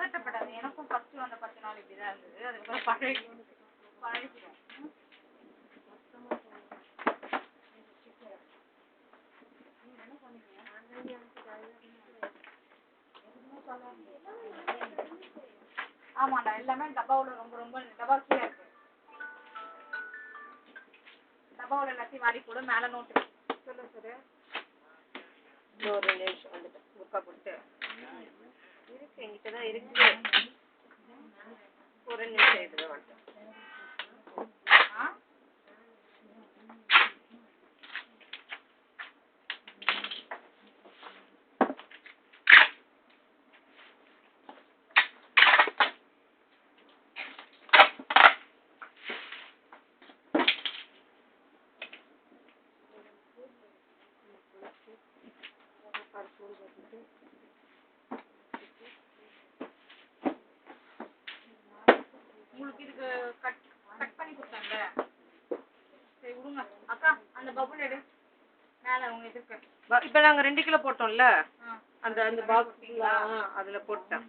பதட்டப்படாது. எனக்கும் ஃபர்ஸ்ட் வந்த 10 நாள் இப்படிதான் இருந்தது. அதுக்கப்புறம் பழகிடும். ஆமாண்டா, எல்லாமே டப்பாவோட ரொம்ப ரொம்ப டப்பா கீழே இருக்கு. டப்பாவோட எல்லாத்தையும் வாரி கூட மேல நோட்டு சொல்லு சரி. ஒரு நிமிஷம் வந்துட்டு புக்கா கொடுத்து இருக்கு, என்கிட்டதான் இருக்கு. ஒரு நிமிஷம் இதுல வந்துட்டு உங்களுக்கு இதுக்கு கட் பண்ணி கொடுத்தாங்க. சரி விடுங்க அக்கா, அந்த பபுள் எடு மேல உங்க இதுக்கு. இப்ப நாங்க 2 கிலோ போட்டோம்ல, அந்த அந்த பாக்ஸ் அதுல போட்டேன்.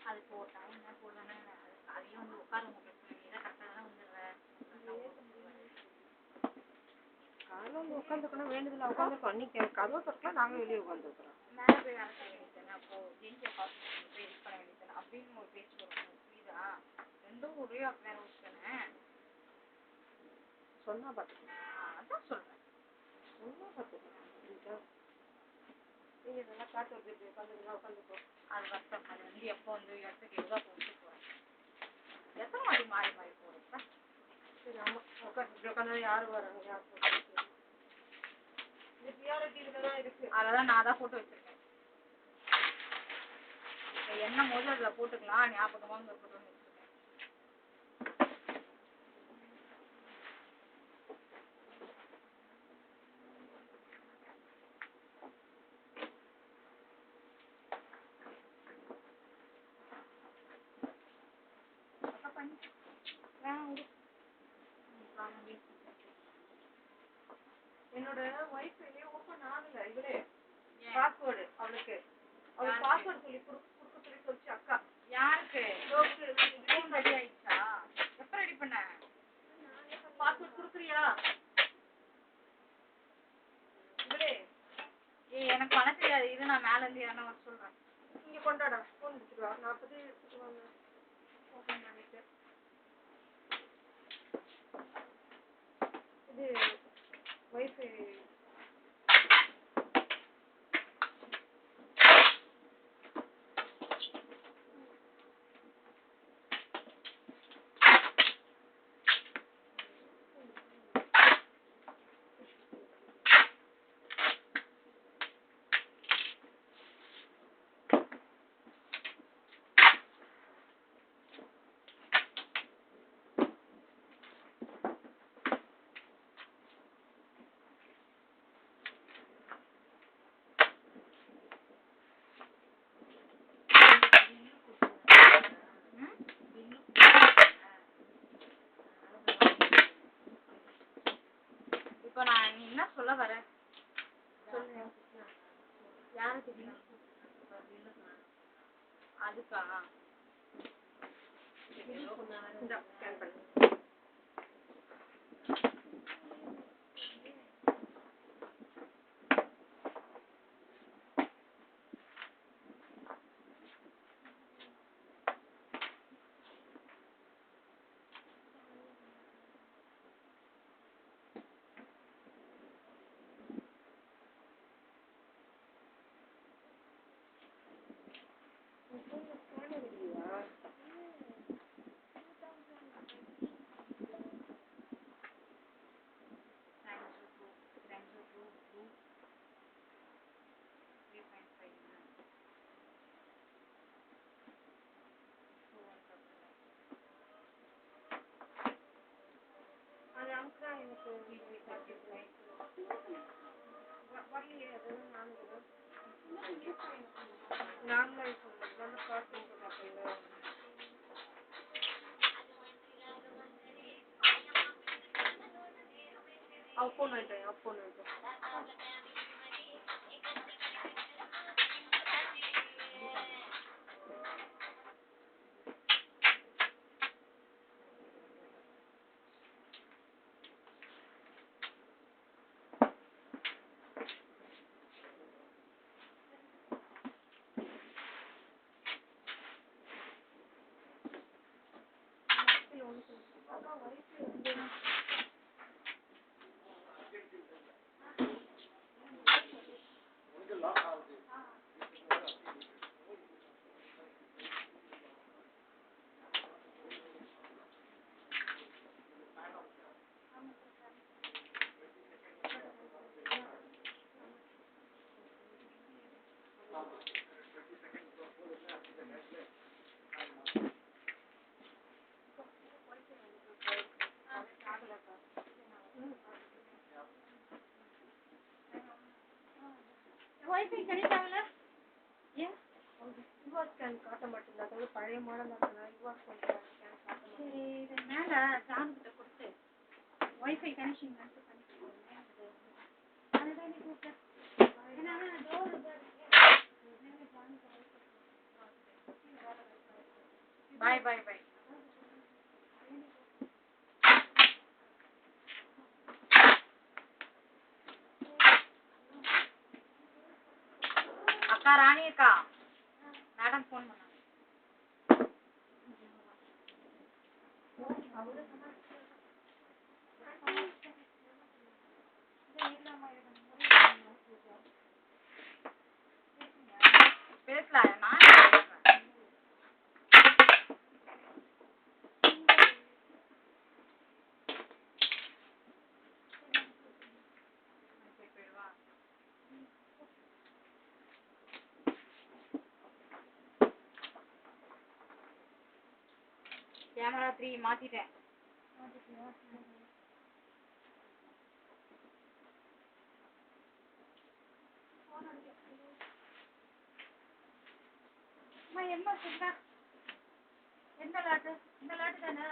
அது போட்டா என்ன போடுவானே, அதையும் வந்து உட்காருங்க கரெக்டாக தான் வந்துடுறேன். காலையில் வந்து உட்காந்துக்கணும் வேண்டுதல உட்காந்துருக்கோம். இன்னைக்கு கதவை திறக்கலாம், நாங்கள் வெளியே உட்காந்துருக்குறோம். மேலே போய் வேலை செய்ய வேண்டியதானே, அப்போ ஜெயிஞ்சை பார்த்து போய் இது பண்ண வேண்டியதானே அப்படின்னு ஒரு பேச்சு வரும். புரியுதா? ரெண்டும் ஒரே வேலை தானே சொன்னா பார்த்துக்கணும். அதான் சொல்கிறேன், சொன்னா பார்த்துக்கணும். புரியுதா? நீங்கள் இதெல்லாம் காட்டு வைக்கிறது உட்காந்துருக்கோம். அது கஷ்டம். அது வந்து எப்போ வந்து இடத்துக்கு எவ்வளோ போட்டு போகிறேன், எத்தனை வாட்டி மாறி மாறி போகிறப்ப. சரி ஆமாம், உட்காந்து உட்காந்து யார் வராங்க, யார் போட்டு இது பிரியாரிட்டி இதில் தான் இருக்குது. அதெல்லாம் நான் தான் போட்டு வச்சுருக்கேன். என்ன போது அதில் போட்டுக்கலாம், ஞாபகமாக இருக்கட்டும். என்னோட ஒய்ஃபை ஓப்பன் ஆகல. இவளே பாஸ்வேர்டு அவளுக்கு அவள் பாஸ்வேர்டு சொல்லி கொடுக்க சொல்லி சொல்லிச்சு அக்கா. யாருக்கு? ரெடி ஆயிடுச்சா? எப்போ ரெடி பண்ண? பாஸ்வேர்டு கொடுக்குறியா? இவளே எனக்கு பண்ண தெரியாது. இது நான் மேல இருந்து யாரா வர சொல்றேன். இங்க கொண்டாட ஃபோன் எடுத்துருவா. நான் அப்போதே எடுத்துட்டு வாங்க. ஓப்பன் பண்ணிட்டு இது ஒய்ஃபை இப்போ நான் நீ என்ன சொல்ல வர சொல்லு. யாருக்கு அதுக்கா இந்த ஸ்கேன் பண்ணு. வைஃபை கிடைக்காமல ஏன் யுவா ஸ்கேன் காட்ட மாட்டேங்குது. அதாவது பழைய மாடல் இருக்கனால யுவா ஸ்கேன் காட்ட மாட்டேங்குது. சரி இது மேலே ஜான்கிட்ட கொடுத்து வைஃபை கனெக்ஷன் பண்ணிக்கிறேன். அதுதான் நீ கூப்பிட்டேன். ஏன்னா டோர் பாய் பாய் பாய். அக்கா ராணி அக்கா மேடம் ஃபோன் பண்ணாங்க. பேசலாம் நான் கேமரா 3 மாத்திட்டேன். என்ன சொல்ற எந்த லாட்டு இந்த லாட்டு தானே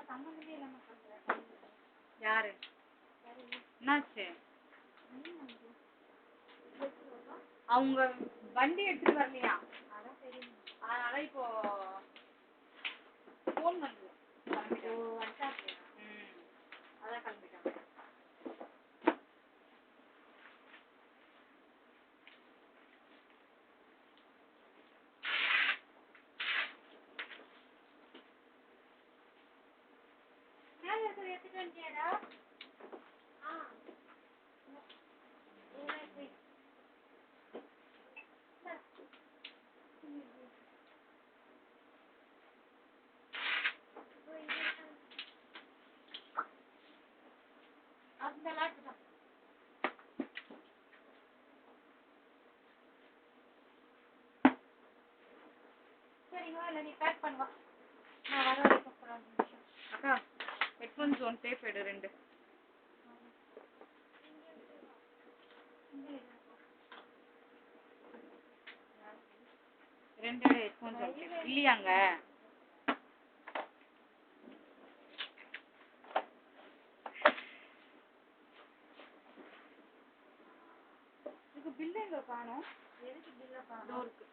சம்பந்தமே இல்லாம பண்ற யாரு என்னாச்சு? அவங்க வண்டி எடுத்துட்டு வரலையா? அதான் தெரியும். அதனால இப்போ ஃபோன் பண்ணுது. அதான் கிளம்பிட்டாங்க. எடுத்துட்டு வந்தியாடா? அந்த லாட்டு தான். சரிங்களா? இல்லை நீ பேக் பண்ணுவா, நான் வர வரைக்கும். அக்கா எக்ஸ்பென்ஸ் ஒன் டேப் எடு 2 2 எக்ஸ்பென்ஸ் ஒன் டேப் இல்லையாங்க இதுக்கு பில் எங்க காணோம் எதுக்கு பில்ல காணோம் இருக்கு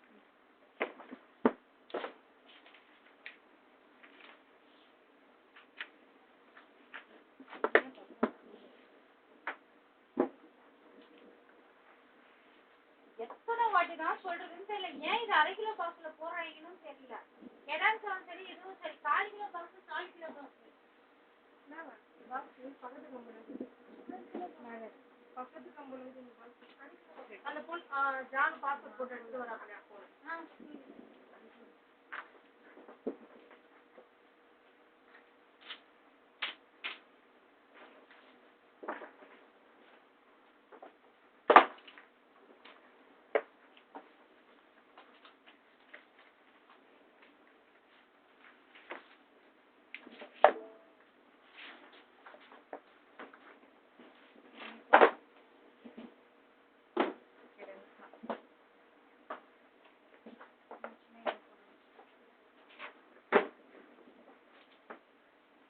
எத்தனை வாட்டி தான் சொல்றதுன்னு தெரியல ஏன் இது 1/2 கிலோ பாக்ஸ்ல போடுறாங்கன்னு தெரியல எடான்ஸாலும் சரி இதுவும் சரி 1/4 கிலோ பாக்ஸ் 4 கிலோ பாக்ஸ் என்னவா பாக்ஸ் பக்கத்து கம்பெனி பக்கத்து கம்பெனி அந்த பொண்ணு ஜான் பாஸ்போர்ட் போட்டு எடுத்து வராங்க